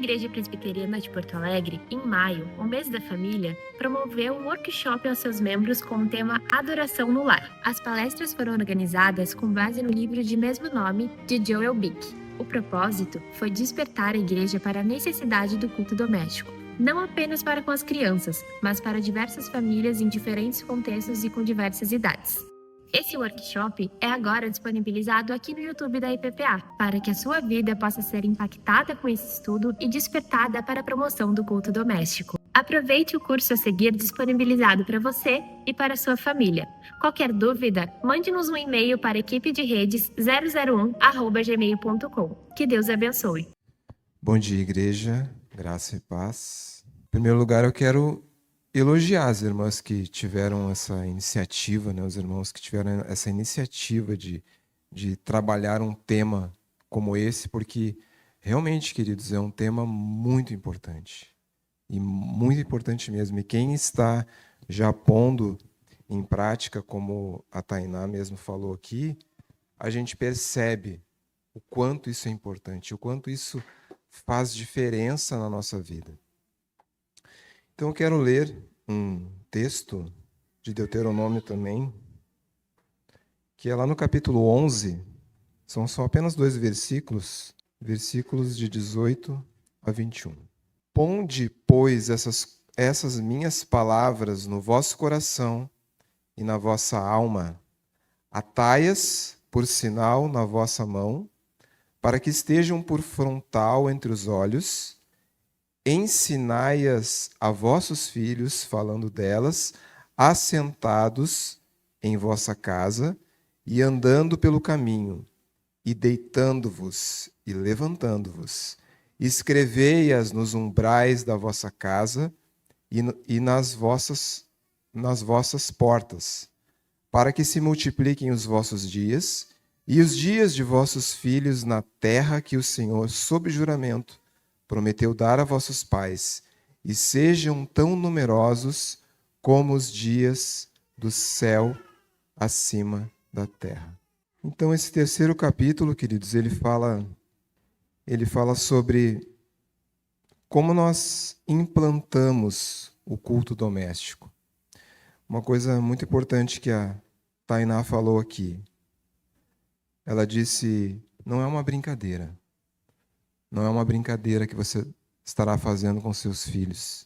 Igreja Presbiteriana de Porto Alegre, em maio, o mês da família, promoveu um workshop aos seus membros com o tema Adoração no Lar. As palestras foram organizadas com base no livro de mesmo nome, de Joel Bick. O propósito foi despertar a igreja para a necessidade do culto doméstico, não apenas para com as crianças, mas para diversas famílias em diferentes contextos e com diversas idades. Esse workshop é agora disponibilizado aqui no YouTube da IPPA, para que a sua vida possa ser impactada com esse estudo e despertada para a promoção do culto doméstico. Aproveite o curso a seguir disponibilizado para você e para a sua família. Qualquer dúvida, mande-nos um e-mail para equipederedes001@gmail.com. Que Deus abençoe. Bom dia, igreja. Graça e paz. Em primeiro lugar, eu quero elogiar as irmãs que tiveram essa iniciativa, né? Os irmãos que tiveram essa iniciativa de trabalhar um tema como esse, porque realmente, queridos, é um tema muito importante. E muito importante mesmo. E quem está já pondo em prática, como a Tainá mesmo falou aqui, a gente percebe o quanto isso é importante, o quanto isso faz diferença na nossa vida. Então eu quero ler um texto de Deuteronômio também, que é lá no capítulo 11, são só apenas 2 versículos, versículos de 18 a 21. Ponde, pois, essas minhas palavras no vosso coração e na vossa alma, atai-as por sinal na vossa mão, para que estejam por frontal entre os olhos, ensinai-as a vossos filhos, falando delas, assentados em vossa casa, e andando pelo caminho, e deitando-vos e levantando-vos. Escrevei-as nos umbrais da vossa casa e nas vossas portas, para que se multipliquem os vossos dias, e os dias de vossos filhos na terra que o Senhor, sob juramento, prometeu dar a vossos pais, e sejam tão numerosos como os dias do céu acima da terra. Então, esse terceiro capítulo, queridos, ele fala sobre como nós implantamos o culto doméstico. Uma coisa muito importante que a Tainá falou aqui. Ela disse, não é uma brincadeira. Não é uma brincadeira que você estará fazendo com seus filhos,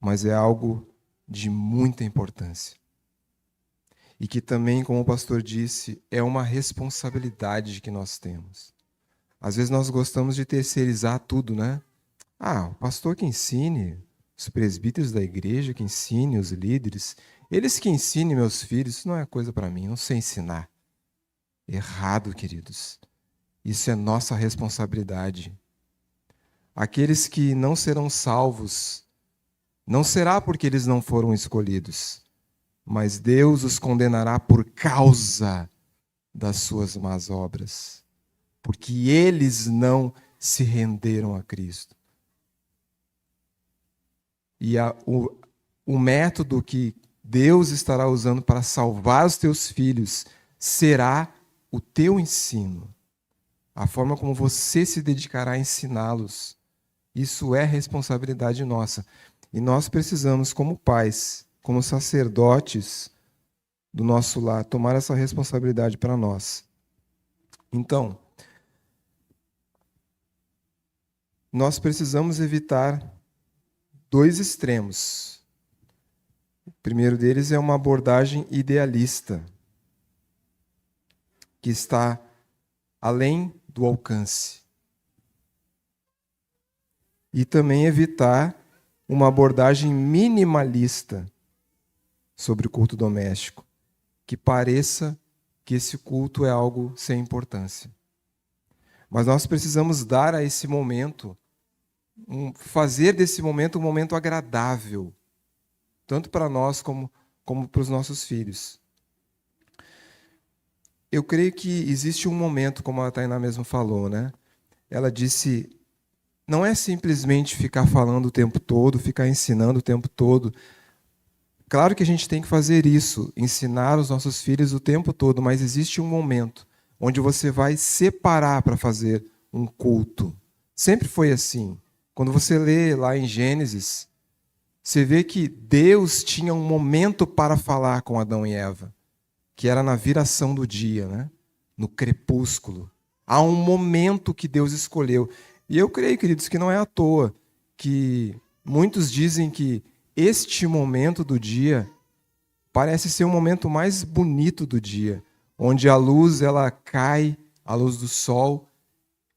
mas é algo de muita importância. E que também, como o pastor disse, é uma responsabilidade que nós temos. Às vezes nós gostamos de terceirizar tudo, né? O pastor que ensine, os presbíteros da igreja que ensine, os líderes, eles que ensinem meus filhos, isso não é coisa para mim, não sei ensinar. Errado, queridos. Isso é nossa responsabilidade. Aqueles que não serão salvos, não será porque eles não foram escolhidos, mas Deus os condenará por causa das suas más obras, porque eles não se renderam a Cristo. E o método que Deus estará usando para salvar os teus filhos será o teu ensino. A forma como você se dedicará a ensiná-los. Isso é responsabilidade nossa. E nós precisamos, como pais, como sacerdotes do nosso lar, tomar essa responsabilidade para nós. Então, nós precisamos evitar 2 extremos. O primeiro deles é uma abordagem idealista, que está além do alcance. E também evitar uma abordagem minimalista sobre o culto doméstico, que pareça que esse culto é algo sem importância. Mas nós precisamos dar a esse momento, fazer desse momento um momento agradável, tanto para nós como para os nossos filhos. Eu creio que existe um momento, como a Tainá mesmo falou, né? Ela disse, não é simplesmente ficar falando o tempo todo, ficar ensinando o tempo todo. Claro que a gente tem que fazer isso, ensinar os nossos filhos o tempo todo, mas existe um momento onde você vai separar para fazer um culto. Sempre foi assim. Quando você lê lá em Gênesis, você vê que Deus tinha um momento para falar com Adão e Eva, que era na viração do dia, né? No crepúsculo. Há um momento que Deus escolheu. E eu creio, queridos, que não é à toa que muitos dizem que este momento do dia parece ser o momento mais bonito do dia, onde a luz ela cai, a luz do sol,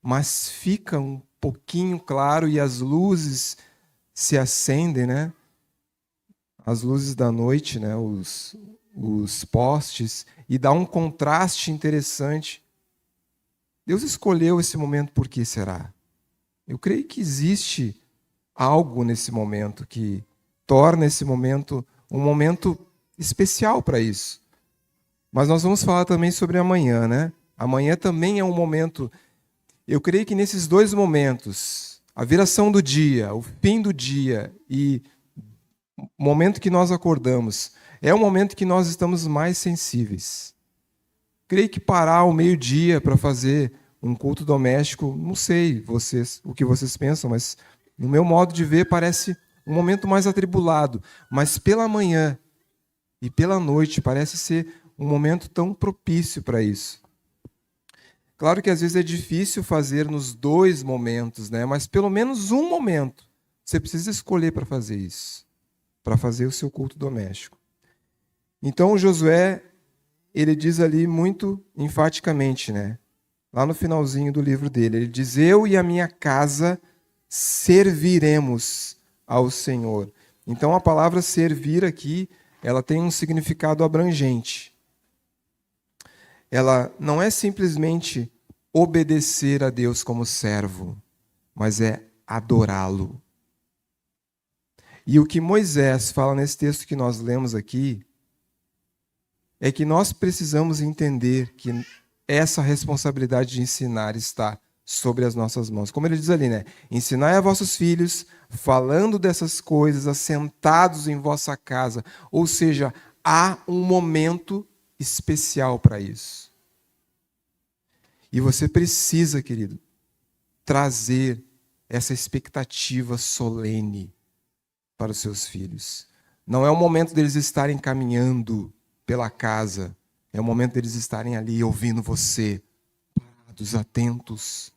mas fica um pouquinho claro e as luzes se acendem, né? As luzes da noite, né? Os postes, e dá um contraste interessante. Deus escolheu esse momento por que será? Eu creio que existe algo nesse momento que torna esse momento um momento especial para isso. Mas nós vamos falar também sobre amanhã, né? Amanhã também é um momento. Eu creio que nesses dois momentos, a viração do dia, o fim do dia e o momento que nós acordamos, é o momento que nós estamos mais sensíveis. Creio que parar ao meio-dia para fazer um culto doméstico, não sei o que vocês pensam, mas no meu modo de ver parece um momento mais atribulado. Mas pela manhã e pela noite parece ser um momento tão propício para isso. Claro que às vezes é difícil fazer nos dois momentos, né? Mas pelo menos um momento você precisa escolher para fazer isso, para fazer o seu culto doméstico. Então Josué, ele diz ali muito enfaticamente, né? Lá no finalzinho do livro dele, ele diz: eu e a minha casa serviremos ao Senhor. Então a palavra servir aqui, ela tem um significado abrangente. Ela não é simplesmente obedecer a Deus como servo, mas é adorá-lo. E o que Moisés fala nesse texto que nós lemos aqui é que nós precisamos entender que essa responsabilidade de ensinar está sobre as nossas mãos. Como ele diz ali, né? Ensinai a vossos filhos, falando dessas coisas, assentados em vossa casa. Ou seja, há um momento especial para isso. E você precisa, querido, trazer essa expectativa solene para os seus filhos. Não é o momento deles estarem caminhando pela casa, é o momento deles estarem ali ouvindo você, parados, atentos.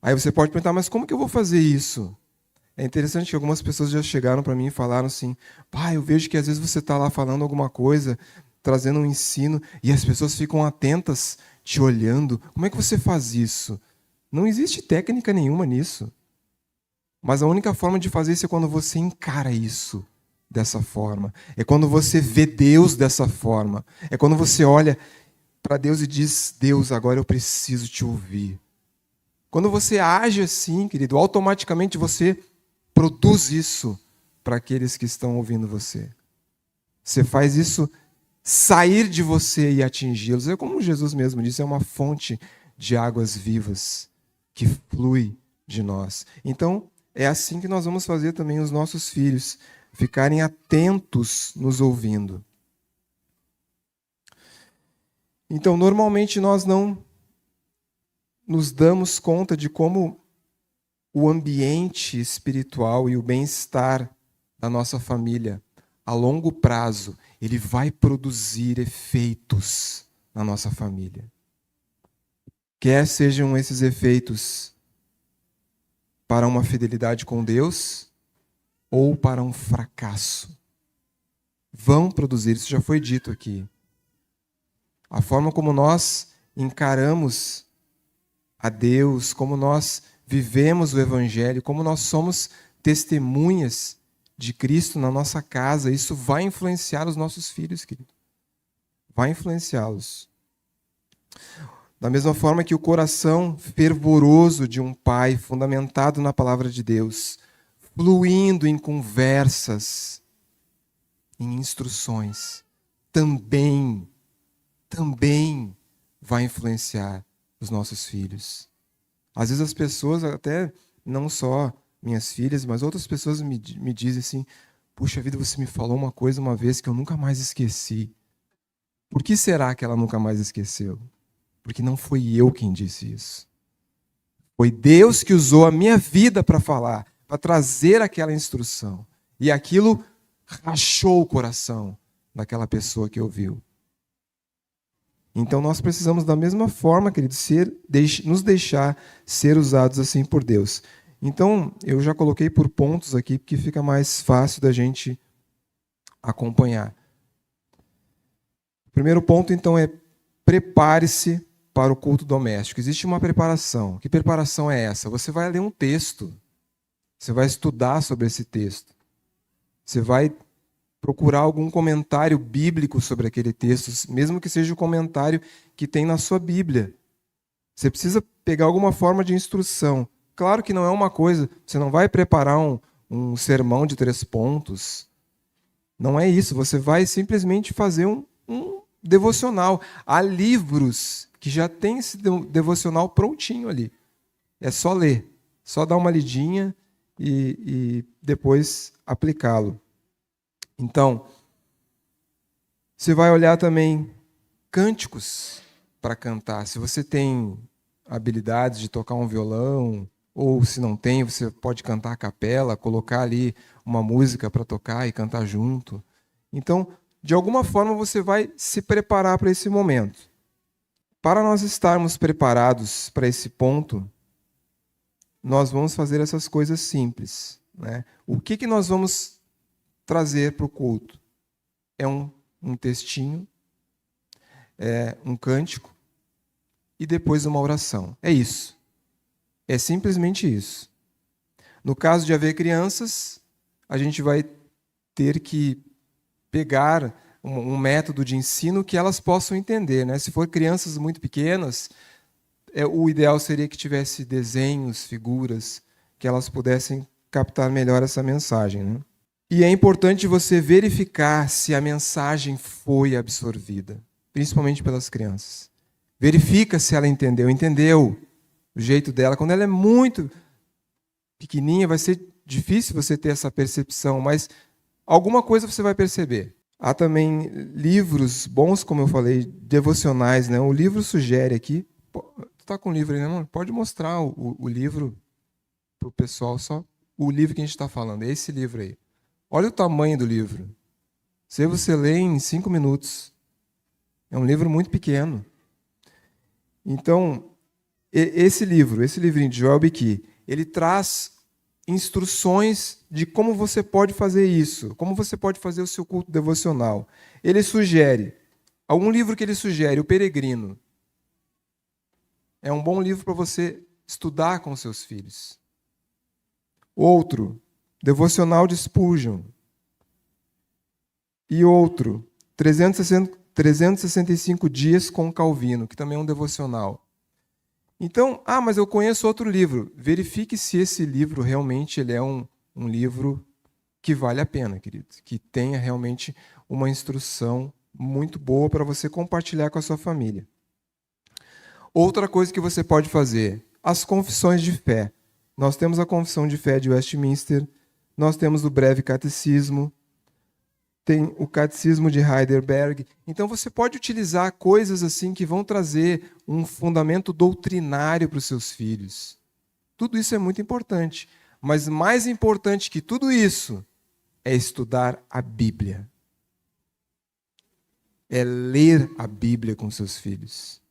Aí você pode perguntar, mas como que eu vou fazer isso? É interessante que algumas pessoas já chegaram para mim e falaram assim: pai, eu vejo que às vezes você está lá falando alguma coisa, trazendo um ensino, e as pessoas ficam atentas, te olhando. Como é que você faz isso? Não existe técnica nenhuma nisso. Mas a única forma de fazer isso é quando você encara isso dessa forma. É quando você vê Deus dessa forma. É quando você olha para Deus e diz: Deus, agora eu preciso te ouvir. Quando você age assim, querido, automaticamente você produz isso para aqueles que estão ouvindo você. Você faz isso sair de você e atingi-los. É como Jesus mesmo disse, é uma fonte de águas vivas que flui de nós. Então, é assim que nós vamos fazer também os nossos filhos, ficarem atentos nos ouvindo. Então, normalmente nós não nos damos conta de como o ambiente espiritual e o bem-estar da nossa família, a longo prazo, ele vai produzir efeitos na nossa família. Quer sejam esses efeitos para uma fidelidade com Deus ou para um fracasso. Vão produzir, isso já foi dito aqui. A forma como nós encaramos a Deus, como nós vivemos o Evangelho, como nós somos testemunhas de Cristo na nossa casa, isso vai influenciar os nossos filhos, querido. Vai influenciá-los. Da mesma forma que o coração fervoroso de um pai, fundamentado na palavra de Deus, fluindo em conversas, em instruções, também vai influenciar os nossos filhos. Às vezes as pessoas, até não só minhas filhas, mas outras pessoas me dizem assim: puxa vida, você me falou uma coisa uma vez que eu nunca mais esqueci. Por que será que ela nunca mais esqueceu? Porque não foi eu quem disse isso. Foi Deus que usou a minha vida para falar, para trazer aquela instrução. E aquilo rachou o coração daquela pessoa que ouviu. Então nós precisamos da mesma forma, querido, nos deixar ser usados assim por Deus. Então eu já coloquei por pontos aqui, porque fica mais fácil da gente acompanhar. O primeiro ponto, então, é prepare-se para o culto doméstico. Existe uma preparação. Que preparação é essa? Você vai ler um texto. Você vai estudar sobre esse texto. Você vai procurar algum comentário bíblico sobre aquele texto, mesmo que seja o comentário que tem na sua Bíblia. Você precisa pegar alguma forma de instrução. Claro que não é uma coisa, você não vai preparar um sermão de 3 pontos. Não é isso, você vai simplesmente fazer um devocional. Há livros que já tem esse devocional prontinho ali. É só ler, só dar uma lidinha e depois aplicá-lo. Então, você vai olhar também cânticos para cantar. Se você tem habilidades de tocar um violão, ou se não tem, você pode cantar a capela, colocar ali uma música para tocar e cantar junto. Então, de alguma forma, você vai se preparar para esse momento. Para nós estarmos preparados para esse ponto, nós vamos fazer essas coisas simples, né? O que nós vamos trazer para o culto? É um textinho, é um cântico e depois uma oração. É isso. É simplesmente isso. No caso de haver crianças, a gente vai ter que pegar um método de ensino que elas possam entender, né? Se for crianças muito pequenas, o ideal seria que tivesse desenhos, figuras, que elas pudessem captar melhor essa mensagem, né? E é importante você verificar se a mensagem foi absorvida, principalmente pelas crianças. Verifica se ela entendeu o jeito dela. Quando ela é muito pequenininha, vai ser difícil você ter essa percepção, mas alguma coisa você vai perceber. Há também livros bons, como eu falei, devocionais, né? O livro sugere aqui. Tu está com o livro aí, né, amor? Pode mostrar o livro para o pessoal, só o livro que a gente está falando, é esse livro aí. Olha o tamanho do livro. Se você lê em 5 minutos. É um livro muito pequeno. Então, esse livrinho de Joel Beeke, ele traz instruções de como você pode fazer isso, como você pode fazer o seu culto devocional. Ele sugere, algum livro que ele sugere, O Peregrino. É um bom livro para você estudar com seus filhos. Outro, Devocional de Spurgeon. E outro, 365 Dias com Calvino, que também é um devocional. Então, mas eu conheço outro livro. Verifique se esse livro realmente ele é um livro que vale a pena, querido. Que tenha realmente uma instrução muito boa para você compartilhar com a sua família. Outra coisa que você pode fazer, as confissões de fé. Nós temos a Confissão de Fé de Westminster, nós temos o Breve Catecismo, tem o Catecismo de Heidelberg. Então você pode utilizar coisas assim que vão trazer um fundamento doutrinário para os seus filhos. Tudo isso é muito importante, mas mais importante que tudo isso é estudar a Bíblia. É ler a Bíblia com seus filhos.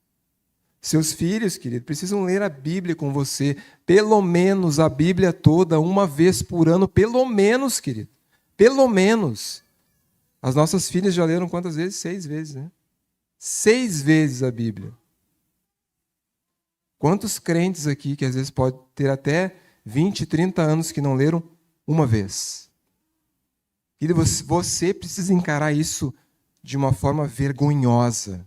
Seus filhos, querido, precisam ler a Bíblia com você, pelo menos a Bíblia toda, uma vez por ano, pelo menos, querido. Pelo menos. As nossas filhas já leram quantas vezes? 6 vezes, né? 6 vezes a Bíblia. Quantos crentes aqui, que às vezes pode ter até 20, 30 anos que não leram uma vez? Querido, você precisa encarar isso de uma forma vergonhosa.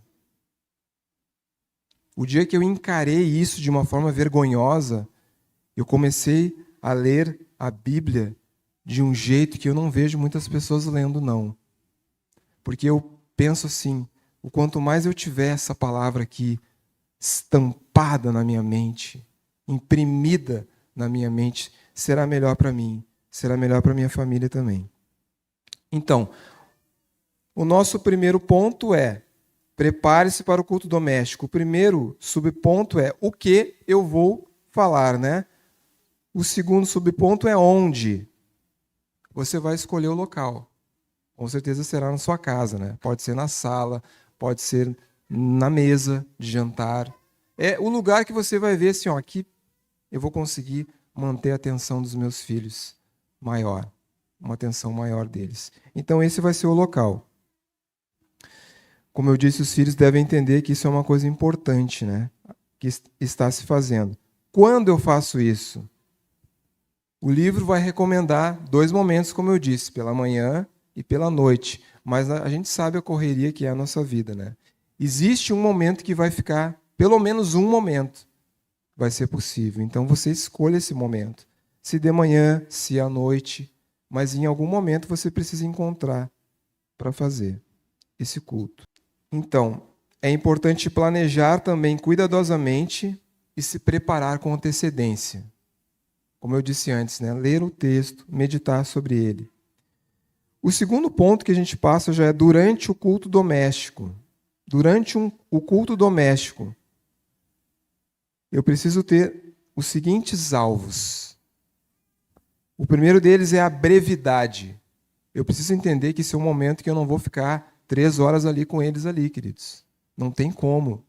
O dia que eu encarei isso de uma forma vergonhosa, eu comecei a ler a Bíblia de um jeito que eu não vejo muitas pessoas lendo, não. Porque eu penso assim, o quanto mais eu tiver essa palavra aqui estampada na minha mente, imprimida na minha mente, será melhor para mim, será melhor para minha família também. Então, o nosso primeiro ponto é: prepare-se para o culto doméstico. O primeiro subponto é: o que eu vou falar, né? O segundo subponto é onde. Você vai escolher o local. Com certeza será na sua casa, né? Pode ser na sala, pode ser na mesa de jantar. É o lugar que você vai ver assim, ó, aqui eu vou conseguir manter a atenção dos meus filhos maior, uma atenção maior deles. Então esse vai ser o local. Como eu disse, os filhos devem entender que isso é uma coisa importante, né? Que está se fazendo. Quando eu faço isso? O livro vai recomendar 2 momentos, como eu disse, pela manhã e pela noite. Mas a gente sabe a correria que é a nossa vida, né? Existe um momento que vai ficar, pelo menos um momento, vai ser possível. Então você escolha esse momento. Se de manhã, se à noite, mas em algum momento você precisa encontrar para fazer esse culto. Então, é importante planejar também cuidadosamente e se preparar com antecedência. Como eu disse antes, né? Ler o texto, meditar sobre ele. O segundo ponto que a gente passa já é durante o culto doméstico. Durante o culto doméstico, eu preciso ter os seguintes alvos. O primeiro deles é a brevidade. Eu preciso entender que esse é um momento que eu não vou ficar 3 horas ali com eles ali, queridos. Não tem como.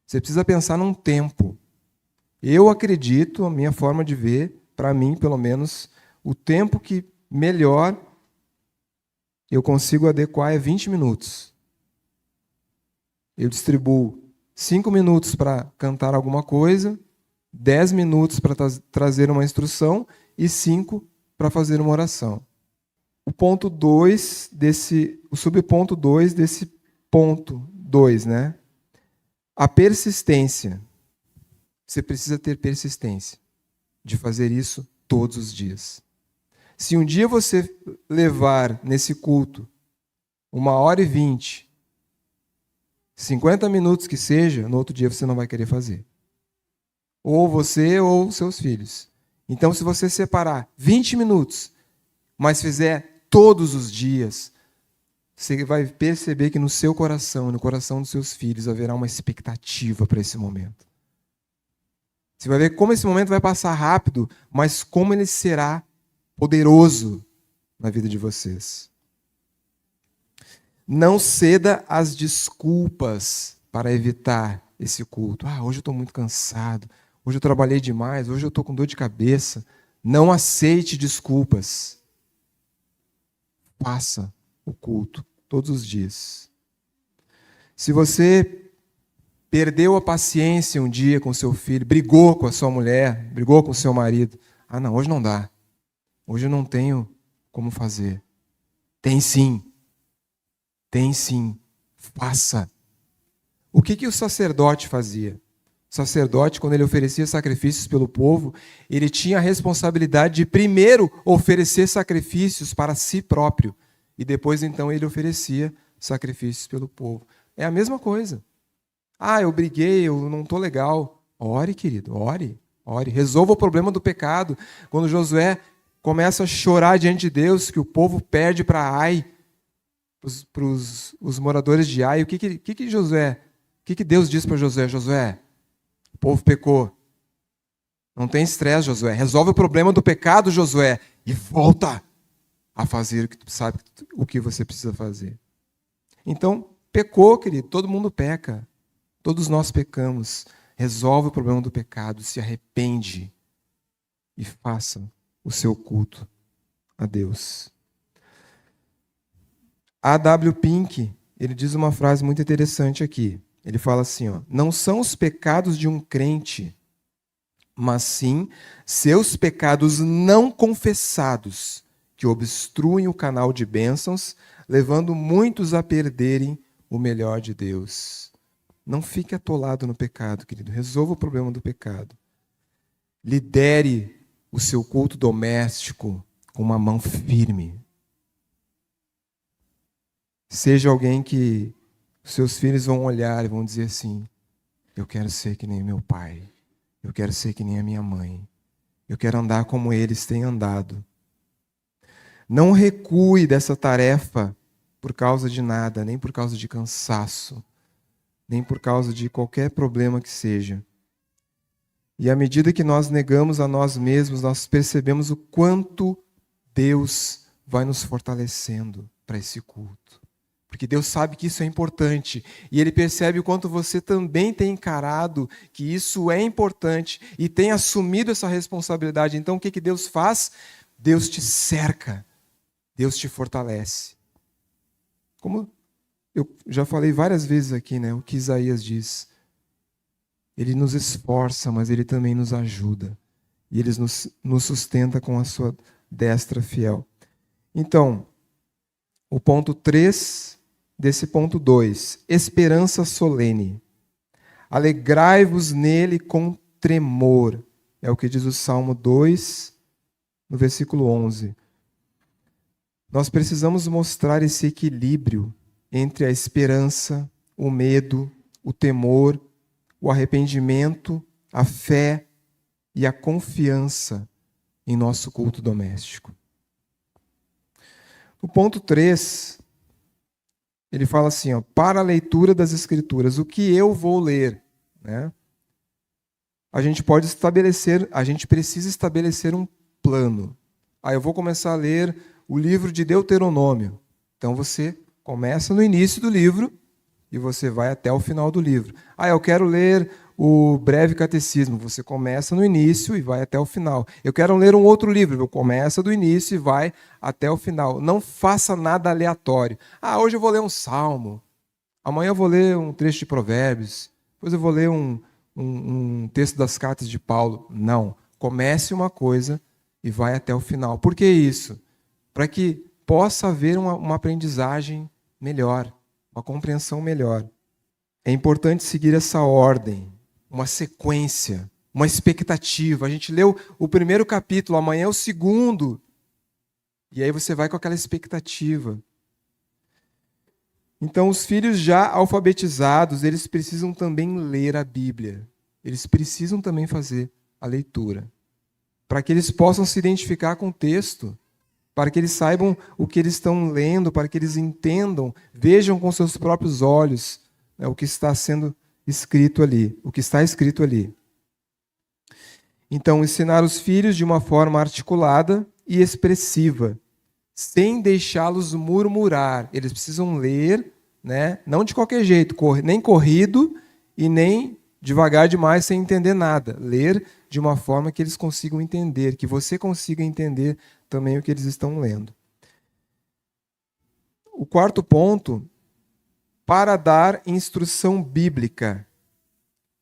Você precisa pensar num tempo. Eu acredito, a minha forma de ver, para mim, pelo menos, o tempo que melhor eu consigo adequar é 20 minutos. Eu distribuo 5 minutos para cantar alguma coisa, 10 minutos para trazer uma instrução e 5 para fazer uma oração. O subponto 2 desse ponto 2, né? A persistência. Você precisa ter persistência de fazer isso todos os dias. Se um dia você levar nesse culto 1h20, 50 minutos que seja, no outro dia você não vai querer fazer. Ou você ou seus filhos. Então, se você separar 20 minutos, mas fizer todos os dias, você vai perceber que no seu coração, no coração dos seus filhos, haverá uma expectativa para esse momento. Você vai ver como esse momento vai passar rápido, mas como ele será poderoso na vida de vocês. Não ceda às desculpas para evitar esse culto. Hoje eu estou muito cansado, hoje eu trabalhei demais, hoje eu estou com dor de cabeça. Não aceite desculpas. Faça o culto todos os dias. Se você perdeu a paciência um dia com seu filho, brigou com a sua mulher, brigou com o seu marido, não, hoje não dá. Hoje eu não tenho como fazer. Tem sim. Tem sim. Faça. O que o sacerdote fazia? O sacerdote, quando ele oferecia sacrifícios pelo povo, ele tinha a responsabilidade de primeiro oferecer sacrifícios para si próprio. E depois, então, ele oferecia sacrifícios pelo povo. É a mesma coisa. Eu briguei, eu não estou legal. Ore, querido, ore. Ore. Resolva o problema do pecado. Quando Josué começa a chorar diante de Deus, que o povo perde para Ai, para os moradores de Ai, o que Deus diz para Josué? Josué, o povo pecou. Não tem estresse, Josué. Resolve o problema do pecado, Josué, e volta a fazer o que tu sabe o que você precisa fazer. Então, pecou, querido. Todo mundo peca. Todos nós pecamos. Resolve o problema do pecado, se arrepende e faça o seu culto a Deus. A.W. Pink, ele diz uma frase muito interessante aqui. Ele fala assim, não são os pecados de um crente, mas sim seus pecados não confessados que obstruem o canal de bênçãos, levando muitos a perderem o melhor de Deus. Não fique atolado no pecado, querido. Resolva o problema do pecado. Lidere o seu culto doméstico com uma mão firme. Seja alguém que seus filhos vão olhar e vão dizer assim, eu quero ser que nem meu pai, eu quero ser que nem a minha mãe, eu quero andar como eles têm andado. Não recue dessa tarefa por causa de nada, nem por causa de cansaço, nem por causa de qualquer problema que seja. E à medida que nós negamos a nós mesmos, nós percebemos o quanto Deus vai nos fortalecendo para esse culto. Porque Deus sabe que isso é importante. E Ele percebe o quanto você também tem encarado que isso é importante e tem assumido essa responsabilidade. Então o que Deus faz? Deus te cerca. Deus te fortalece. Como eu já falei várias vezes aqui, né? O que Isaías diz. Ele nos esforça, mas Ele também nos ajuda. E Ele nos sustenta com a sua destra fiel. Então, o ponto 3 desse ponto 2. Esperança solene. Alegrai-vos nele com tremor. É o que diz o Salmo 2, no versículo 11. Nós precisamos mostrar esse equilíbrio entre a esperança, o medo, o temor, o arrependimento, a fé e a confiança em nosso culto doméstico. No ponto 3, ele fala assim, ó, para a leitura das Escrituras, o que eu vou ler? Né? A gente precisa estabelecer um plano. Eu vou começar a ler o livro de Deuteronômio. Então você começa no início do livro e você vai até o final do livro. Eu quero ler o breve catecismo. Você começa no início e vai até o final. Eu quero ler um outro livro. Começa do início e vai até o final. Não faça nada aleatório. Hoje eu vou ler um salmo. Amanhã eu vou ler um trecho de Provérbios. Depois eu vou ler um texto das cartas de Paulo. Não. Comece uma coisa e vai até o final. Por que isso? Para que possa haver uma aprendizagem melhor, uma compreensão melhor. É importante seguir essa ordem, uma sequência, uma expectativa. A gente leu o primeiro capítulo, amanhã é o segundo. E aí você vai com aquela expectativa. Então, os filhos já alfabetizados, eles precisam também ler a Bíblia. Eles precisam também fazer a leitura. Para que eles possam se identificar com o texto. Para que eles saibam o que eles estão lendo, para que eles entendam, vejam com seus próprios olhos, né, o que está sendo escrito ali, o que está escrito ali. Então, ensinar os filhos de uma forma articulada e expressiva, sem deixá-los murmurar. Eles precisam ler, né, não de qualquer jeito, nem corrido e nem devagar demais sem entender nada. Ler de uma forma que eles consigam entender, que você consiga entender também o que eles estão lendo. O quarto ponto, para dar instrução bíblica.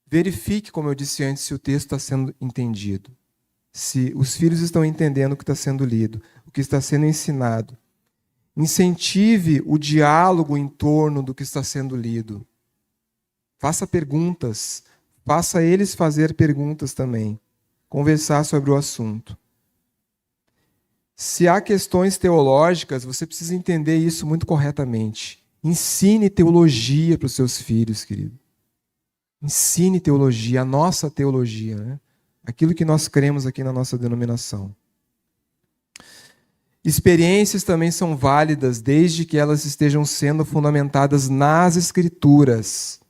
Verifique, como eu disse antes, se o texto está sendo entendido. Se os filhos estão entendendo o que está sendo lido, o que está sendo ensinado. Incentive o diálogo em torno do que está sendo lido. Faça perguntas. Faça eles fazer perguntas também. Conversar sobre o assunto. Se há questões teológicas, você precisa entender isso muito corretamente. Ensine teologia para os seus filhos, querido. Ensine teologia, a nossa teologia, né? Aquilo que nós cremos aqui na nossa denominação. Experiências também são válidas, desde que elas estejam sendo fundamentadas nas Escrituras.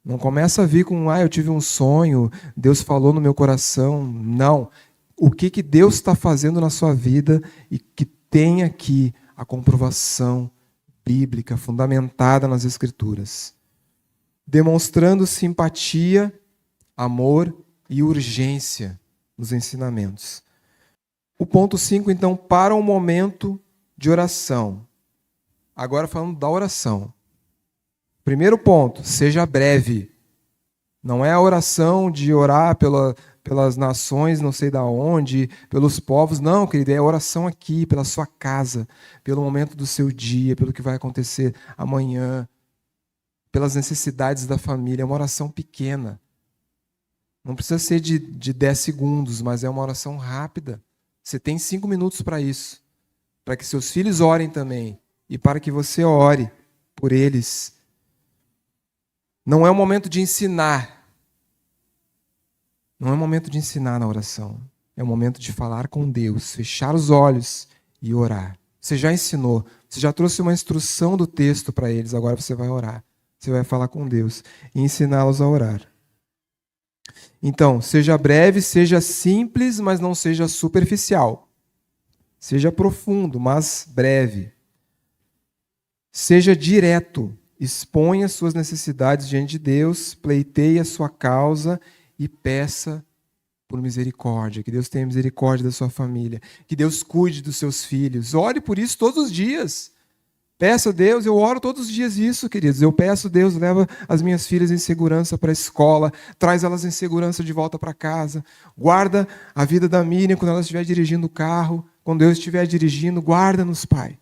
Não começa a vir com, eu tive um sonho, Deus falou no meu coração. Não. O que Deus está fazendo na sua vida e que tem aqui a comprovação bíblica fundamentada nas Escrituras. Demonstrando simpatia, amor e urgência nos ensinamentos. O ponto 5, então, para um momento de oração. Agora falando da oração. Primeiro ponto, seja breve. Não é a oração de orar pelas nações, não sei da onde, pelos povos. Não, querido, é a oração aqui, pela sua casa, pelo momento do seu dia, pelo que vai acontecer amanhã, pelas necessidades da família. É uma oração pequena. Não precisa ser de 10 segundos, mas é uma oração rápida. Você tem 5 minutos para isso. Para que seus filhos orem também. E para que você ore por eles. Não é um momento de ensinar. Não é um momento de ensinar na oração. É um momento de falar com Deus, fechar os olhos e orar. Você já ensinou, você já trouxe uma instrução do texto para eles, agora você vai orar. Você vai falar com Deus e ensiná-los a orar. Então, seja breve, seja simples, mas não seja superficial. Seja profundo, mas breve. Seja direto. Exponha suas necessidades diante de Deus, pleiteie a sua causa e peça por misericórdia. Que Deus tenha misericórdia da sua família. Que Deus cuide dos seus filhos. Ore por isso todos os dias. Peça a Deus, eu oro todos os dias isso, queridos. Eu peço a Deus, leva as minhas filhas em segurança para a escola, traz elas em segurança de volta para casa, guarda a vida da Miriam quando ela estiver dirigindo o carro, quando eu estiver dirigindo, guarda-nos, Pai.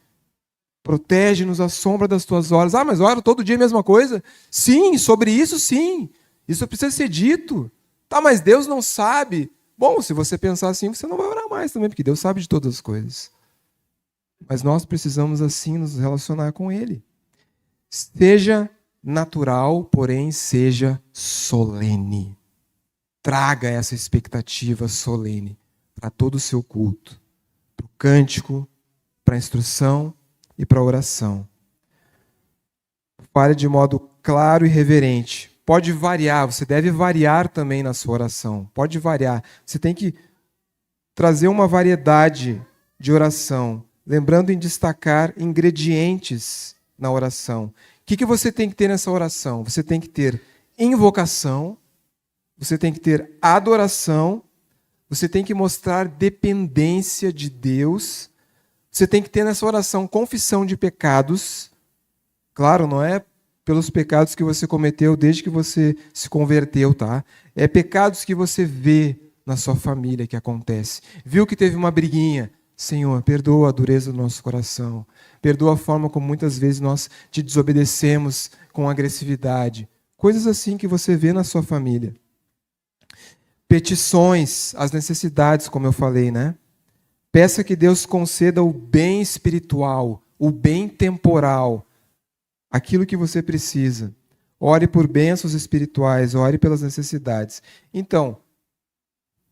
Protege-nos à sombra das tuas horas. Ah, mas oro todo dia a mesma coisa? Sim, sobre isso sim. Isso precisa ser dito. Tá, mas Deus não sabe. Bom, se você pensar assim, você não vai orar mais também, porque Deus sabe de todas as coisas. Mas nós precisamos, assim, nos relacionar com Ele. Seja natural, porém seja solene. Traga essa expectativa solene para todo o seu culto. Para o cântico, para a instrução e para a oração. Fale de modo claro e reverente. Pode variar, você deve variar também na sua oração. Pode variar. Você tem que trazer uma variedade de oração, lembrando em destacar ingredientes na oração. O que você tem que ter nessa oração? Você tem que ter invocação, você tem que ter adoração, você tem que mostrar dependência de Deus, você tem que ter nessa oração confissão de pecados. Claro, não é pelos pecados que você cometeu desde que você se converteu, tá? É pecados que você vê na sua família que acontece. Viu que teve uma briguinha? Senhor, perdoa a dureza do nosso coração. Perdoa a forma como muitas vezes nós te desobedecemos com agressividade. Coisas assim que você vê na sua família. Petições, as necessidades, como eu falei, né? Peça que Deus conceda o bem espiritual, o bem temporal, aquilo que você precisa. Ore por bênçãos espirituais, ore pelas necessidades. Então,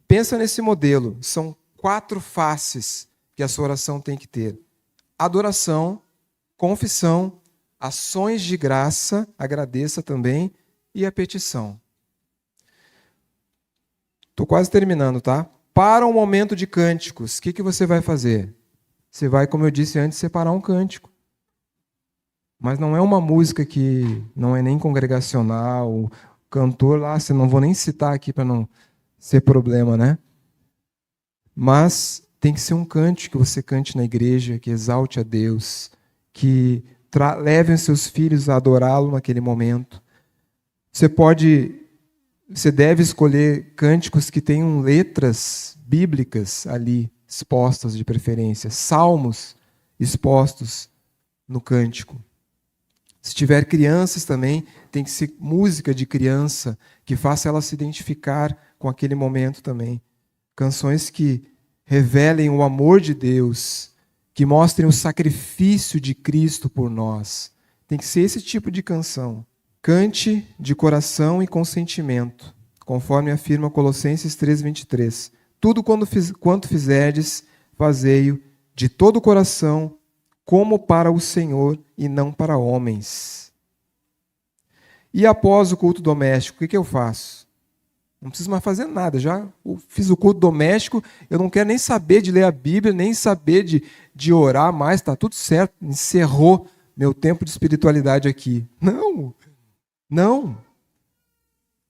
pensa nesse modelo. São 4 faces que a sua oração tem que ter: adoração, confissão, ações de graça, agradeça também, e a petição. Estou quase terminando, tá? Para um momento de cânticos, o que você vai fazer? Você vai, como eu disse antes, separar um cântico. Mas não é uma música que não é nem congregacional, o cantor lá, não vou nem citar aqui para não ser problema, né? Mas tem que ser um cântico que você cante na igreja, que exalte a Deus, que leve os seus filhos a adorá-lo naquele momento. Você deve escolher cânticos que tenham letras bíblicas ali expostas de preferência, salmos expostos no cântico. Se tiver crianças também, tem que ser música de criança que faça ela se identificar com aquele momento também. Canções que revelem o amor de Deus, que mostrem o sacrifício de Cristo por nós. Tem que ser esse tipo de canção. Cante de coração e consentimento, conforme afirma Colossenses 3:23. Tudo quanto fizerdes, fazei-o de todo o coração, como para o Senhor e não para homens. E após o culto doméstico, o que eu faço? Não preciso mais fazer nada, já fiz o culto doméstico, eu não quero nem saber de ler a Bíblia, nem saber de orar mais, está tudo certo, encerrou meu tempo de espiritualidade aqui. Não.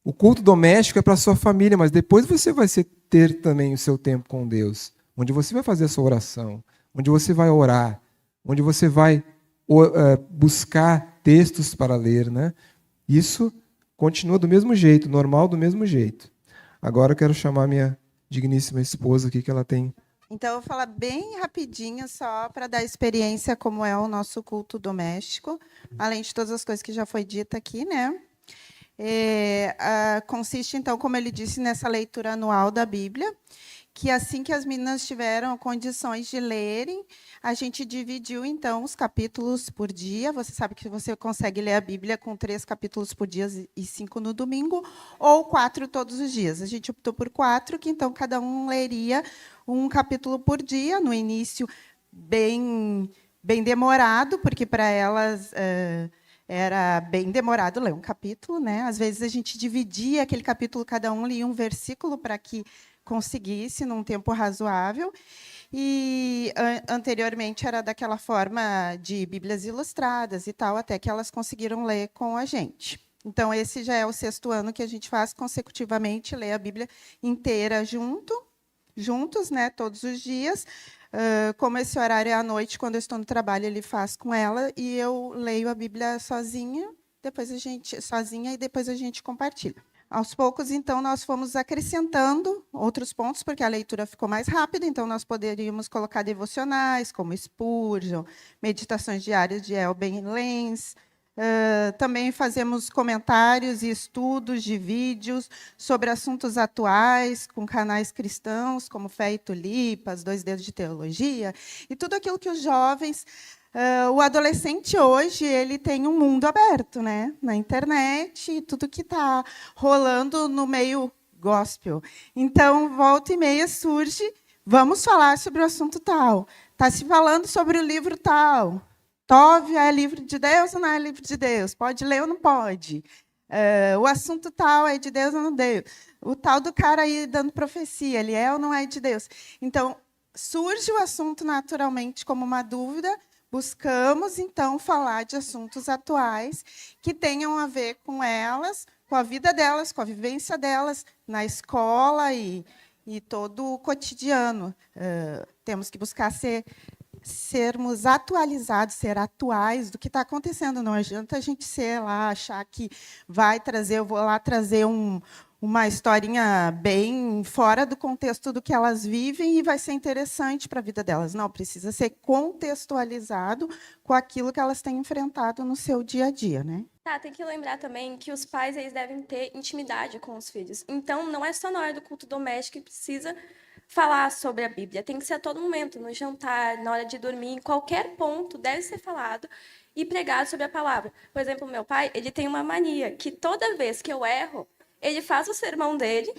O culto doméstico é para a sua família, mas depois você vai ter também o seu tempo com Deus, onde você vai fazer a sua oração, onde você vai orar, onde você vai buscar textos para ler, né? Isso continua do mesmo jeito, normal do mesmo jeito. Agora eu quero chamar minha digníssima esposa aqui, que ela tem... Então, eu vou falar bem rapidinho, só para dar experiência como é o nosso culto doméstico, além de todas as coisas que já foi dita aqui, né? Consiste, então, como ele disse, nessa leitura anual da Bíblia, que assim que as meninas tiveram condições de lerem, a gente dividiu, então, os capítulos por dia. Você sabe que você consegue ler a Bíblia com 3 capítulos por dia e 5 no domingo, ou 4 todos os dias. A gente optou por 4, que, então, cada um leria um capítulo por dia, no início bem demorado, porque para elas era bem demorado ler um capítulo, né? Às vezes a gente dividia aquele capítulo, cada um lia um versículo para que conseguisse num tempo razoável. E anteriormente era daquela forma de Bíblias ilustradas e tal, até que elas conseguiram ler com a gente. Então, esse já é o 6º ano que a gente faz consecutivamente, ler a Bíblia inteira juntos, né, todos os dias. Como esse horário é à noite, quando eu estou no trabalho, ele faz com ela, e eu leio a Bíblia sozinha, sozinha, e depois a gente compartilha. Aos poucos, então, nós fomos acrescentando outros pontos, porque a leitura ficou mais rápida, então nós poderíamos colocar devocionais, como Spurgeon, meditações diárias de L.B. Lenz. Também fazemos comentários e estudos de vídeos sobre assuntos atuais, com canais cristãos, como Fé e Tulipas, 2 Dedos de Teologia, e tudo aquilo que os jovens... o adolescente hoje ele tem um mundo aberto, né? Na internet, e tudo que está rolando no meio gospel. Então, volta e meia surge, vamos falar sobre o assunto tal. Está se falando sobre o livro tal. Tove é livro de Deus ou não é livro de Deus? Pode ler ou não pode? O assunto tal é de Deus ou não é de Deus? O tal do cara aí dando profecia, ele é ou não é de Deus? Então, surge o assunto naturalmente como uma dúvida. Buscamos, então, falar de assuntos atuais que tenham a ver com elas, com a vida delas, com a vivência delas na escola e todo o cotidiano. Temos que buscar sermos atualizados, ser atuais do que está acontecendo. Não adianta a gente achar que eu vou lá trazer uma historinha bem fora do contexto do que elas vivem e vai ser interessante para a vida delas. Não, precisa ser contextualizado com aquilo que elas têm enfrentado no seu dia a dia, né? Tem que lembrar também que os pais eles devem ter intimidade com os filhos. Então, não é só na hora do culto doméstico que precisa falar sobre a Bíblia. Tem que ser a todo momento, no jantar, na hora de dormir, em qualquer ponto deve ser falado e pregado sobre a palavra. Por exemplo, meu pai, ele tem uma mania que toda vez que eu erro, ele faz o sermão dele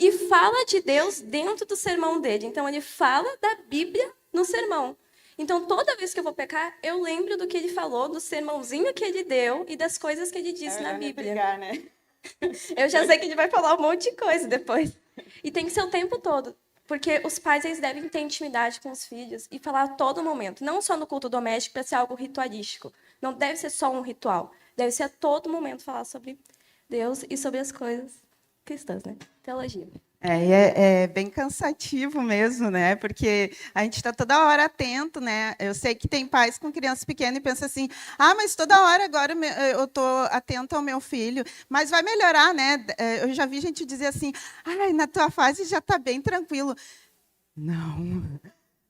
e fala de Deus dentro do sermão dele. Então, ele fala da Bíblia no sermão. Então, toda vez que eu vou pecar, eu lembro do que ele falou, do sermãozinho que ele deu e das coisas que ele disse na Bíblia. Brigar, né? Eu já sei que ele vai falar um monte de coisa depois. E tem que ser o tempo todo. Porque os pais eles devem ter intimidade com os filhos e falar a todo momento. Não só no culto doméstico, para ser algo ritualístico. Não deve ser só um ritual. Deve ser a todo momento falar sobre Deus e sobre as coisas cristãs, né? Teologia. É bem cansativo mesmo, né? Porque a gente está toda hora atento, né? Eu sei que tem pais com crianças pequenas e pensam assim, mas toda hora agora eu estou atento ao meu filho, mas vai melhorar, né? Eu já vi gente dizer assim, na tua fase já está bem tranquilo.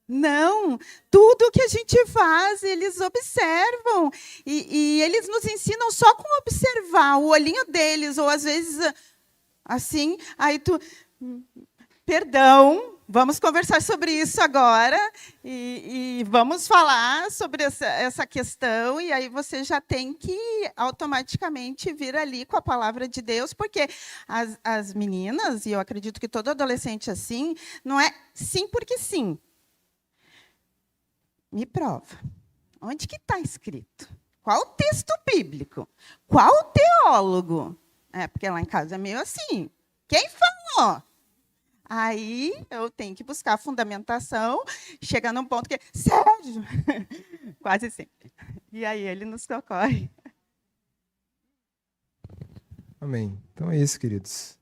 Não, tudo que a gente faz, eles observam. E eles nos ensinam só com observar o olhinho deles, ou às vezes assim, aí tu... Perdão, vamos conversar sobre isso agora e vamos falar sobre essa questão, e aí você já tem que automaticamente vir ali com a palavra de Deus, porque as meninas, e eu acredito que todo adolescente assim, não é sim porque sim. Me prova. Onde que está escrito? Qual o texto bíblico? Qual o teólogo? Porque lá em casa é meio assim. Quem falou? Aí eu tenho que buscar a fundamentação, chega num ponto que... Sérgio! Quase sempre. E aí ele nos socorre. Amém. Então é isso, queridos.